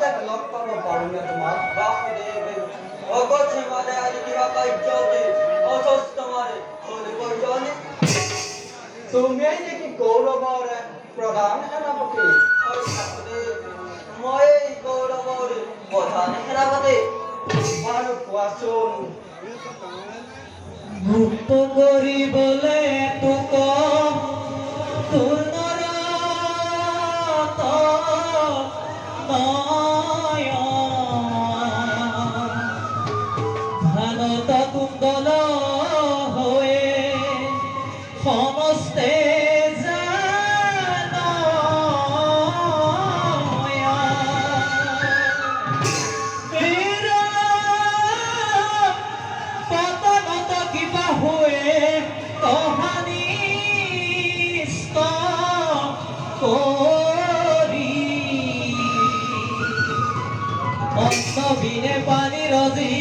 প্ৰত্যেক লগ পাব পাৰোঁনে তোমাক বাসুদেৱ অগছে মানে আজি কিবা কাৰ্যতে অসুস্থ মানে চলি কৰিছনে তুমিয়েই নেকি গৌৰৱৰ প্ৰধান সেনাপতি মই গৌৰৱৰ প্ৰধান সেনাপতি বাৰু কোৱাচোন মুক্ত কৰিবলৈ তোক তোৰ ভানত কুণ্ডল হৈ সমস্তে পতনত কিবা হৈ কহানিষ্ট কৰি অন্ন বিনে পানী ৰজি